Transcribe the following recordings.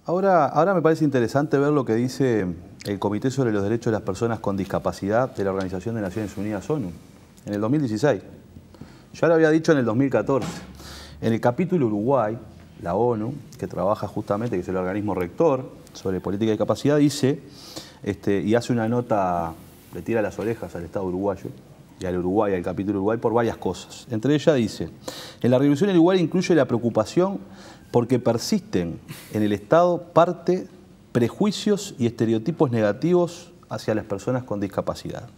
Ahora me parece interesante ver lo que dice el Comité sobre los Derechos de las Personas con Discapacidad de la Organización de Naciones Unidas, ONU, en el 2016. Ya lo había dicho en el 2014. En el capítulo Uruguay, la ONU, que trabaja justamente, que es el organismo rector sobre política de discapacidad, dice, y hace una nota, le tira las orejas al Estado uruguayo, y al Uruguay, al capítulo Uruguay, por varias cosas. Entre ellas dice, en la Revolución del Uruguay incluye la preocupación porque persisten en el Estado prejuicios y estereotipos negativos hacia las personas con discapacidad,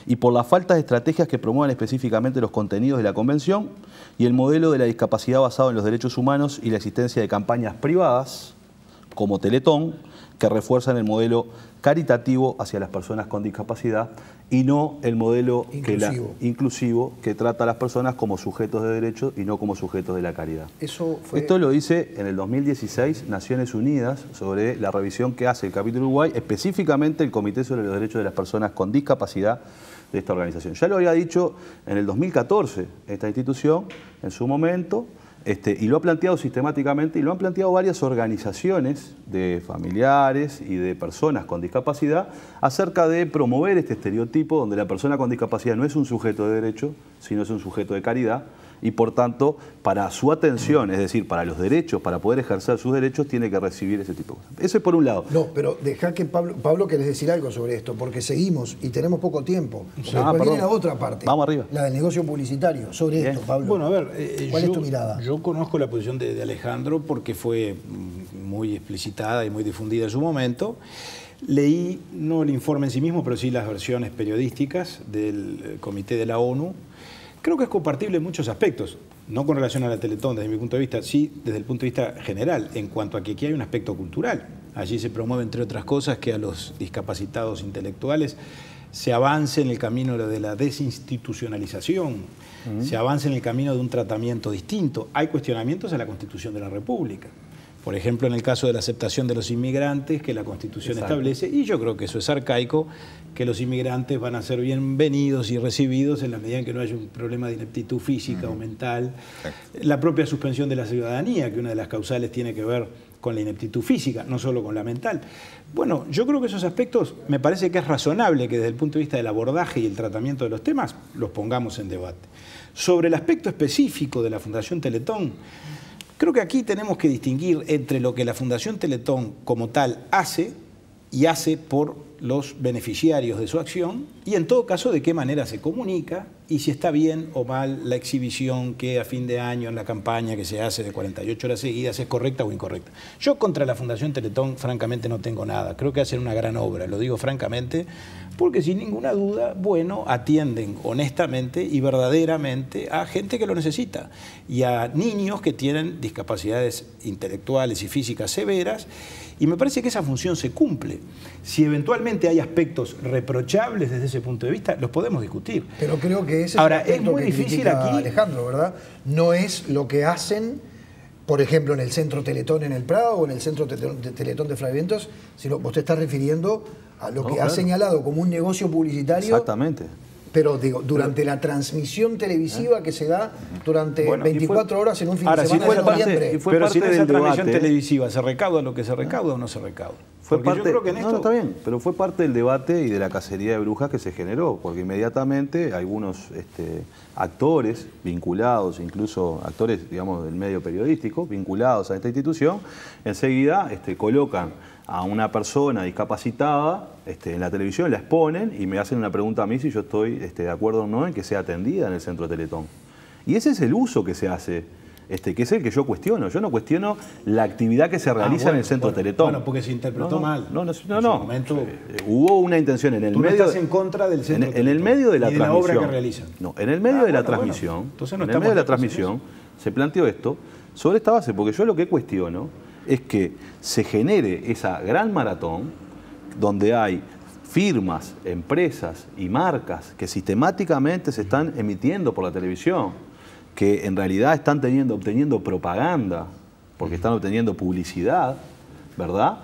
y por la falta de estrategias que promuevan específicamente los contenidos de la Convención y el modelo de la discapacidad basado en los derechos humanos y la existencia de campañas privadas, como Teletón, que refuerzan el modelo caritativo hacia las personas con discapacidad y no el modelo inclusivo que trata a las personas como sujetos de derechos y no como sujetos de la caridad. Esto lo dice en el 2016 Naciones Unidas sobre la revisión que hace el capítulo Uruguay, específicamente el Comité sobre los Derechos de las Personas con Discapacidad de esta organización. Ya lo había dicho en el 2014 esta institución en su momento, y lo ha planteado sistemáticamente, y lo han planteado varias organizaciones de familiares y de personas con discapacidad acerca de promover este estereotipo donde la persona con discapacidad no es un sujeto de derecho, sino es un sujeto de caridad, y por tanto, para su atención, es decir, para los derechos, para poder ejercer sus derechos, tiene que recibir ese tipo de cosas. Eso es por un lado. No, pero deja que Pablo querés decir algo sobre esto, porque seguimos y tenemos poco tiempo. Después viene la otra parte. Vamos arriba. La del negocio publicitario. Sobre esto, Pablo. Bueno, a ver, ¿cuál es tu mirada? Yo conozco la posición de Alejandro porque fue muy explicitada y muy difundida en su momento. Leí, no el informe en sí mismo, pero sí las versiones periodísticas del Comité de la ONU. Creo que es compartible en muchos aspectos, no con relación a la Teletón desde mi punto de vista, sí desde el punto de vista general, en cuanto a que aquí hay un aspecto cultural. Allí se promueve, entre otras cosas, que a los discapacitados intelectuales se avance en el camino de la desinstitucionalización, se avance en el camino de un tratamiento distinto. Hay cuestionamientos a la Constitución de la República. Por ejemplo, en el caso de la aceptación de los inmigrantes, que la Constitución establece, y yo creo que eso es arcaico, que los inmigrantes van a ser bienvenidos y recibidos en la medida en que no haya un problema de ineptitud física o mental. La propia suspensión de la ciudadanía, que una de las causales tiene que ver con la ineptitud física, no solo con la mental. Bueno, yo creo que esos aspectos me parece que es razonable que desde el punto de vista del abordaje y el tratamiento de los temas los pongamos en debate. Sobre el aspecto específico de la Fundación Teletón, creo que aquí tenemos que distinguir entre lo que la Fundación Teletón como tal hace y hace por los beneficiarios de su acción y en todo caso de qué manera se comunica y si está bien o mal la exhibición que a fin de año en la campaña que se hace de 48 horas seguidas es correcta o incorrecta. Yo contra la Fundación Teletón francamente no tengo nada, creo que hacen una gran obra, lo digo francamente, porque sin ninguna duda, bueno, atienden honestamente y verdaderamente a gente que lo necesita y a niños que tienen discapacidades intelectuales y físicas severas, y me parece que esa función se cumple. Si eventualmente hay aspectos reprochables desde ese punto de vista, los podemos discutir. Pero creo que ese ahora, es muy difícil aquí, Alejandro, ¿verdad? No es lo que hacen, por ejemplo, en el Centro Teletón en el Prado o en el Centro Teletón de Fray Bentos, sino vos te estás refiriendo a lo que ha señalado como un negocio publicitario. Exactamente. Pero digo, durante la transmisión televisiva que se da durante 24 horas en un fin de semana de noviembre. Pero si en esa transmisión televisiva se recauda lo que se recauda o no se recauda. Yo creo que en esto... No, está bien, pero fue parte del debate y de la cacería de brujas que se generó, porque inmediatamente algunos actores vinculados, incluso actores, digamos, del medio periodístico, vinculados a esta institución, enseguida colocan a una persona discapacitada en la televisión, la exponen y me hacen una pregunta a mí si yo estoy de acuerdo o no en que sea atendida en el Centro Teletón. Y ese es el uso que se hace, que es el que yo cuestiono. Yo no cuestiono la actividad que se realiza en el Centro Teletón. Bueno, porque se interpretó mal. No. Hubo una intención en el medio... Tú no estás en contra del Centro Teletón, en el medio de la transmisión. De la obra que realizan. No, en el medio de la transmisión, se planteó esto sobre esta base, porque yo lo que cuestiono es que se genere esa gran maratón donde hay firmas, empresas y marcas que sistemáticamente se están emitiendo por la televisión, que en realidad están obteniendo propaganda, porque están obteniendo publicidad, ¿verdad?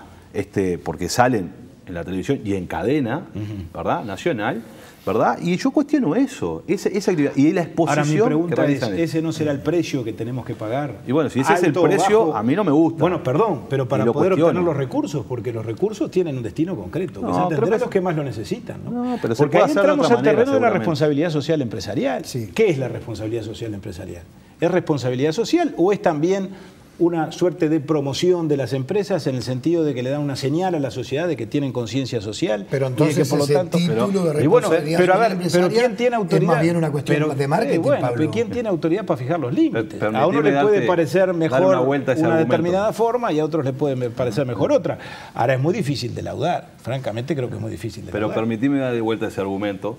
Porque salen en la televisión y en cadena, ¿verdad?, nacional, ¿verdad? Y yo cuestiono eso, esa actividad. Y la exposición. Ahora mi pregunta es, ellos. ¿ese no será el precio que tenemos que pagar? Y bueno, si ese es el precio, bajo, a mí no me gusta. Bueno, perdón, pero para poder obtener los recursos, porque los recursos tienen un destino concreto, que es atender a los que más lo necesitan, ¿no? No, pero porque ahí entramos al terreno de la responsabilidad social empresarial. Sí. ¿Qué es la responsabilidad social empresarial? ¿Es responsabilidad social o es también una suerte de promoción de las empresas en el sentido de que le dan una señal a la sociedad de que tienen conciencia social? Pero entonces y que, por lo tanto, título de responsabilidad pero a ver, empresarial ¿quién tiene autoridad? Es más bien una cuestión de marketing, Pablo. Pero ¿quién tiene autoridad para fijar los límites? Permitime A uno le puede parecer mejor una determinada forma y a otros le puede parecer mejor otra. Ahora es muy difícil de laudar, francamente creo que es muy difícil de laudar. Pero permitime dar de vuelta ese argumento,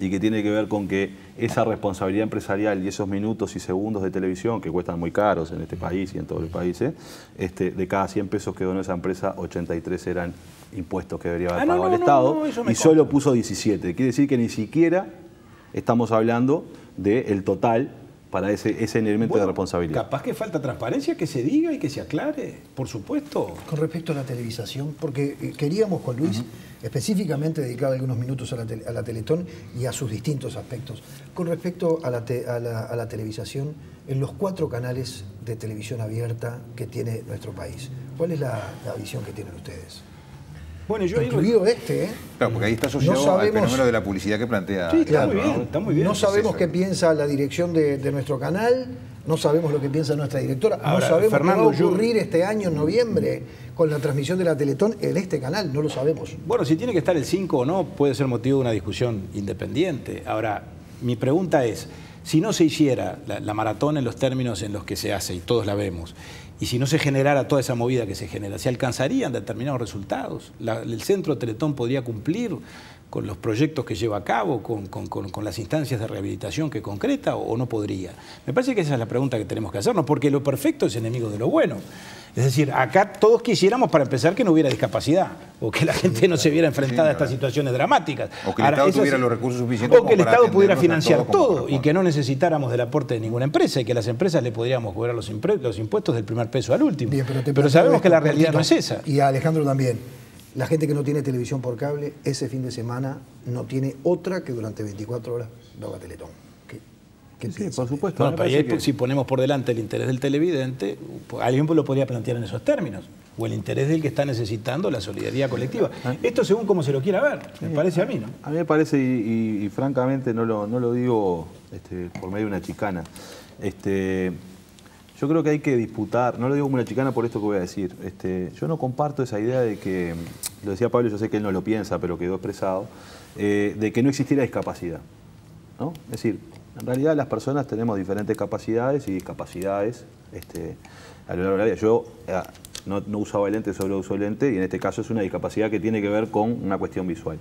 y que tiene que ver con que esa responsabilidad empresarial y esos minutos y segundos de televisión que cuestan muy caros en este país y en todos los países, de cada 100 pesos que donó esa empresa, 83 eran impuestos que debería haber pagado el Estado, y solo puso 17. Quiere decir que ni siquiera estamos hablando del total para ese elemento de responsabilidad. Capaz que falta transparencia, que se diga y que se aclare, por supuesto. Con respecto a la televisación, porque queríamos con Luis específicamente dedicar algunos minutos a la Teletón y a sus distintos aspectos. Con respecto a la televisación, en los 4 canales de televisión abierta que tiene nuestro país, ¿cuál es la visión que tienen ustedes? Bueno, yo incluido Claro, porque ahí está asociado al fenómeno de la publicidad que plantea. Sí, claro, está muy bien. No sabemos qué piensa la dirección de nuestro canal, no sabemos lo que piensa nuestra directora, no sabemos qué va a ocurrir este año en noviembre con la transmisión de la Teletón en este canal, no lo sabemos. Bueno, si tiene que estar el 5 o no, puede ser motivo de una discusión independiente. Ahora, mi pregunta es, si no se hiciera la maratón en los términos en los que se hace, y todos la vemos, y si no se generara toda esa movida que se genera, ¿se alcanzarían determinados resultados? ¿El Centro Teletón podría cumplir con los proyectos que lleva a cabo, con las instancias de rehabilitación que concreta, o no podría? Me parece que esa es la pregunta que tenemos que hacernos, porque lo perfecto es enemigo de lo bueno. Es decir, acá todos quisiéramos, para empezar, que no hubiera discapacidad, o que la gente no se viera enfrentada a estas situaciones dramáticas. O que el Estado tuviera los recursos suficientes. O que el Estado pudiera financiar todo y que no necesitáramos del aporte de ninguna empresa y que las empresas le podríamos cobrar los impuestos del primer peso al último. Bien, pero sabemos que la realidad no es esa. Y a Alejandro también. La gente que no tiene televisión por cable, ese fin de semana no tiene otra que durante 24 horas no va a Teletón. Sí, por supuesto. Bueno, si ponemos por delante el interés del televidente, alguien lo podría plantear en esos términos, o el interés del que está necesitando la solidaridad colectiva. Esto según como se lo quiera ver, me parece a mí, ¿no? A mí me parece, y francamente no lo digo por medio de una chicana. Yo creo que hay que disputar, no lo digo como una chicana por esto que voy a decir. Yo no comparto esa idea de que, lo decía Pablo, yo sé que él no lo piensa, pero quedó expresado, de que no existiera discapacidad, ¿no? Es decir, en realidad las personas tenemos diferentes capacidades y discapacidades a lo largo de la vida. Yo no usaba lente, solo uso lente, y en este caso es una discapacidad que tiene que ver con una cuestión visual.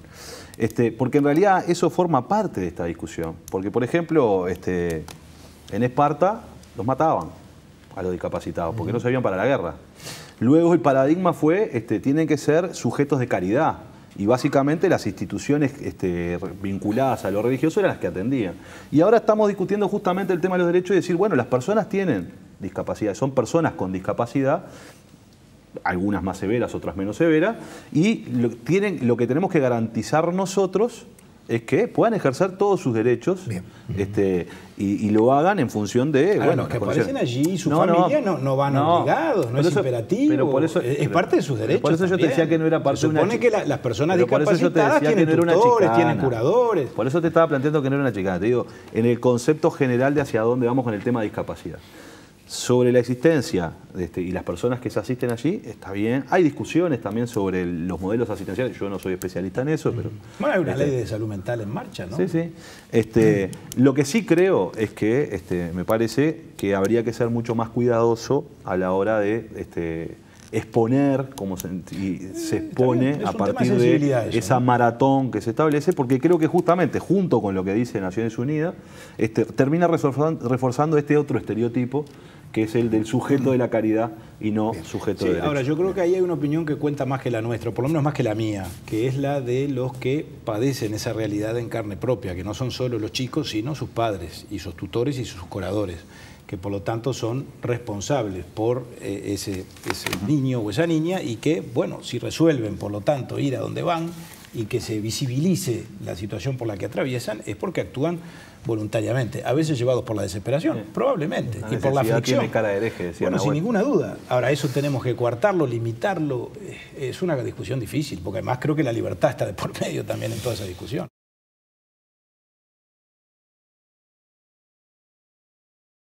Porque en realidad eso forma parte de esta discusión. Porque, por ejemplo, en Esparta los mataban a los discapacitados porque no servían para la guerra. Luego el paradigma fue, tienen que ser sujetos de caridad. Y básicamente las instituciones vinculadas a lo religioso eran las que atendían. Y ahora estamos discutiendo justamente el tema de los derechos y decir, bueno, las personas tienen discapacidad, son personas con discapacidad, algunas más severas, otras menos severas, y lo que tenemos que garantizar nosotros es que puedan ejercer todos sus derechos y lo hagan en función de... Ahora, los que aparecen allí, su familia no van obligados, no es imperativo, pero por eso, es parte de sus derechos. Por eso yo te decía que no era parte de una... Se supone que las personas discapacitadas tienen tutores, tienen curadores. Por eso te estaba planteando que no era una chicana. Te digo, en el concepto general de hacia dónde vamos con el tema de discapacidad. Sobre la existencia y las personas que se asisten allí, está bien. Hay discusiones también sobre los modelos asistenciales. Yo no soy especialista en eso, pero... Bueno, hay una ley de salud mental en marcha, ¿no? Sí, sí. Lo que sí creo es que me parece que habría que ser mucho más cuidadoso a la hora de exponer, como se expone a partir de esa maratón que se establece, porque creo que justamente, junto con lo que dice Naciones Unidas, termina reforzando este otro estereotipo, que es el del sujeto de la caridad y no sujeto de derecho. Ahora, yo creo que ahí hay una opinión que cuenta más que la nuestra, por lo menos más que la mía, que es la de los que padecen esa realidad en carne propia, que no son solo los chicos, sino sus padres y sus tutores y sus curadores, que por lo tanto son responsables por ese niño o esa niña y que, bueno, si resuelven, por lo tanto, ir a donde van, y que se visibilice la situación por la que atraviesan, es porque actúan voluntariamente, a veces llevados por la desesperación, probablemente, y por la aflicción. Tiene cara de hereje, decía bueno, sin Nahuel. ninguna duda. Ahora, eso tenemos que coartarlo, limitarlo, es una discusión difícil, porque además creo que la libertad está de por medio también en toda esa discusión.